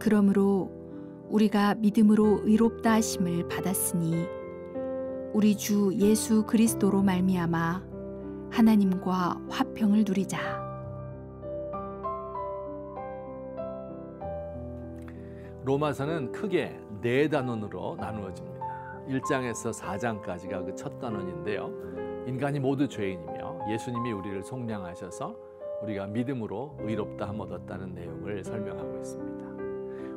그러므로 우리가 믿음으로 의롭다 하심을 받았으니 우리 주 예수 그리스도로 말미암아 하나님과 화평을 누리자. 로마서는 크게 4단원으로 나누어집니다. 1장에서 4장까지가 그 첫 단원인데요. 인간이 모두 죄인이며 예수님이 우리를 속량하셔서 우리가 믿음으로 의롭다함 얻었다는 내용을 설명하고 있습니다.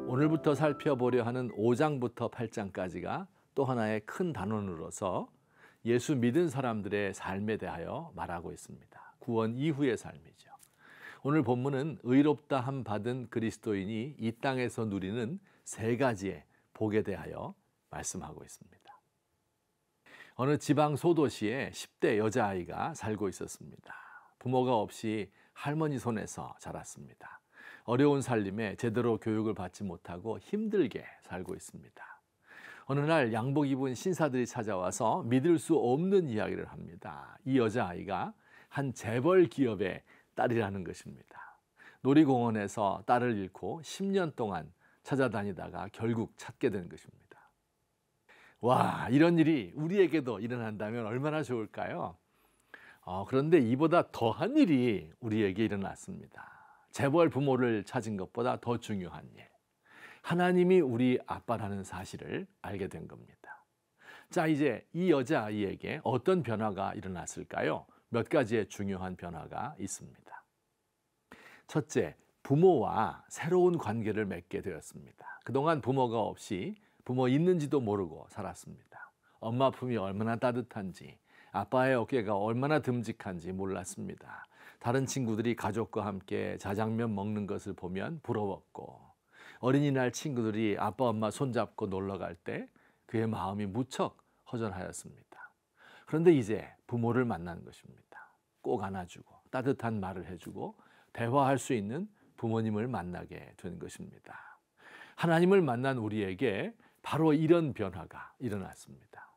오늘부터 살펴보려 하는 5장부터 8장까지가 또 하나의 큰 단원으로서 예수 믿은 사람들의 삶에 대하여 말하고 있습니다. 구원 이후의 삶이죠. 오늘 본문은 의롭다함 받은 그리스도인이 이 땅에서 누리는 3가지의 복에 대하여 말씀하고 있습니다. 어느 지방 소도시에 10대 여자아이가 살고 있었습니다. 부모가 없이 할머니 손에서 자랐습니다. 어려운 살림에 제대로 교육을 받지 못하고 힘들게 살고 있습니다. 어느 날 양복 입은 신사들이 찾아와서 믿을 수 없는 이야기를 합니다. 이 여자아이가 한 재벌 기업의 딸이라는 것입니다. 놀이공원에서 딸을 잃고 10년 동안 찾아다니다가 결국 찾게 된 것입니다. 와, 이런 일이 우리에게도 일어난다면 얼마나 좋을까요? 그런데 이보다 더한 일이 우리에게 일어났습니다. 재벌 부모를 찾은 것보다 더 중요한 일. 하나님이 우리 아빠라는 사실을 알게 된 겁니다. 자, 이제 이 여자아이에게 어떤 변화가 일어났을까요? 몇 가지의 중요한 변화가 있습니다. 첫째, 부모와 새로운 관계를 맺게 되었습니다. 그동안 부모가 없이 부모 있는지도 모르고 살았습니다. 엄마 품이 얼마나 따뜻한지, 아빠의 어깨가 얼마나 듬직한지 몰랐습니다. 다른 친구들이 가족과 함께 자장면 먹는 것을 보면 부러웠고, 어린이날 친구들이 아빠 엄마 손잡고 놀러 갈 때 그의 마음이 무척 허전하였습니다. 그런데 이제 부모를 만난 것입니다. 꼭 안아주고 따뜻한 말을 해주고 대화할 수 있는 부모님을 만나게 된 것입니다. 하나님을 만난 우리에게 바로 이런 변화가 일어났습니다.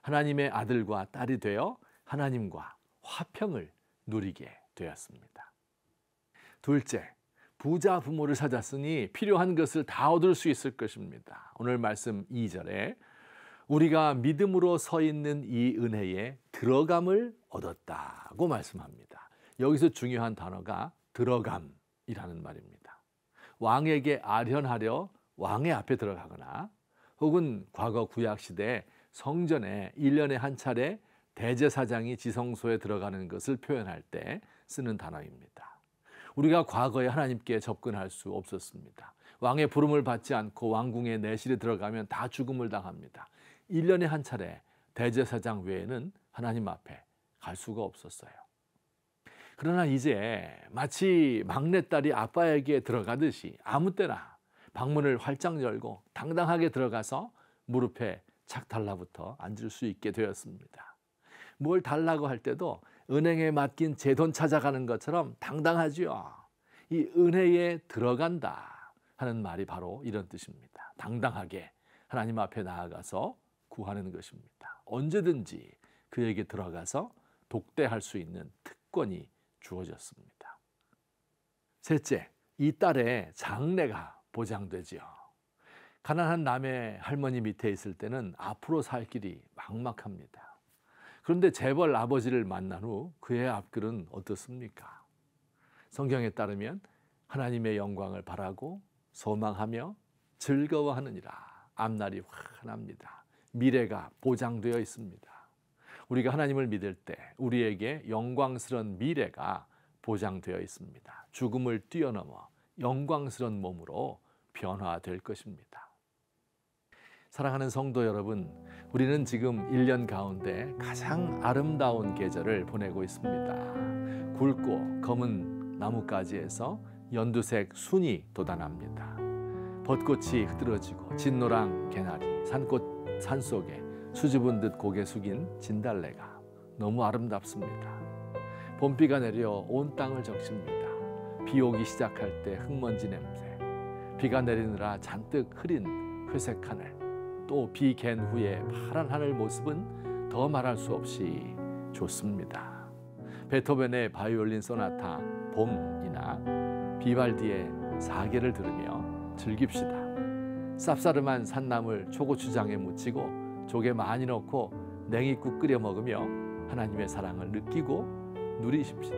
하나님의 아들과 딸이 되어 하나님과 화평을 누리게 되었습니다. 둘째, 부자 부모를 찾았으니 필요한 것을 다 얻을 수 있을 것입니다. 오늘 말씀 2절에 우리가 믿음으로 서 있는 이 은혜에 들어감을 얻었다고 말씀합니다. 여기서 중요한 단어가 들어감이라는 말입니다. 왕에게 아련하려 왕의 앞에 들어가거나 혹은 과거 구약시대 성전에 1년에 한 차례 대제사장이 지성소에 들어가는 것을 표현할 때 쓰는 단어입니다. 우리가 과거에 하나님께 접근할 수 없었습니다. 왕의 부름을 받지 않고 왕궁의 내실에 들어가면 다 죽음을 당합니다. 1년에 한 차례 대제사장 외에는 하나님 앞에 갈 수가 없었어요. 그러나 이제 마치 막내딸이 아빠에게 들어가듯이 아무 때나 방문을 활짝 열고 당당하게 들어가서 무릎에 착 달라붙어 앉을 수 있게 되었습니다. 뭘 달라고 할 때도 은행에 맡긴 제 돈 찾아가는 것처럼 당당하지요. 이 은혜에 들어간다 하는 말이 바로 이런 뜻입니다. 당당하게 하나님 앞에 나아가서 구하는 것입니다. 언제든지 그에게 들어가서 독대할 수 있는 특권이 주어졌습니다. 셋째, 이 딸의 장래가 보장되지요. 가난한 남의 할머니 밑에 있을 때는 앞으로 살 길이 막막합니다. 그런데 재벌 아버지를 만난 후 그의 앞길은 어떻습니까? 성경에 따르면 하나님의 영광을 바라고 소망하며 즐거워하느니라. 앞날이 환합니다. 미래가 보장되어 있습니다. 우리가 하나님을 믿을 때 우리에게 영광스러운 미래가 보장되어 있습니다. 죽음을 뛰어넘어 영광스러운 몸으로 변화될 것입니다. 사랑하는 성도 여러분, 우리는 지금 1년 가운데 가장 아름다운 계절을 보내고 있습니다. 굵고 검은 나뭇가지에서 연두색 순이 돋아납니다. 벚꽃이 흐드러지고 진노랑 개나리, 산속에 수줍은 듯 고개 숙인 진달래가 너무 아름답습니다. 봄비가 내려 온 땅을 적십니다. 비 오기 시작할 때 흙먼지 냄새, 비가 내리느라 잔뜩 흐린 회색 하늘, 또 비 갠 후에 파란 하늘 모습은 더 말할 수 없이 좋습니다. 베토벤의 바이올린 소나타 봄이나 비발디의 사계를 들으며 즐깁시다. 쌉싸름한 산나물 초고추장에 무치고 조개 많이 넣고 냉이국 끓여 먹으며 하나님의 사랑을 느끼고 누리십시다.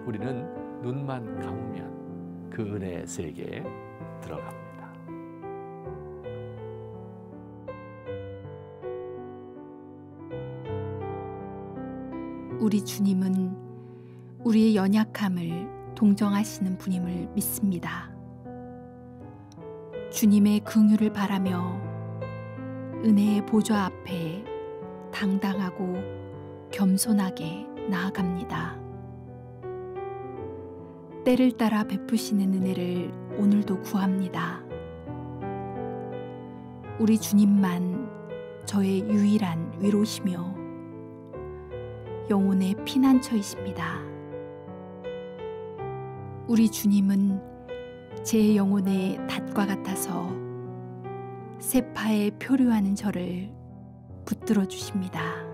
우리는 눈만 감으면 그 은혜의 세계에 들어갑니다. 우리 주님은 우리의 연약함을 동정하시는 분임을 믿습니다. 주님의 긍휼을 바라며 은혜의 보좌 앞에 당당하고 겸손하게 나아갑니다. 때를 따라 베푸시는 은혜를 오늘도 구합니다. 우리 주님만 저의 유일한 위로시며 영혼의 피난처이십니다. 우리 주님은 제 영혼의 닷과 같아서 세파에 표류하는 저를 붙들어 주십니다.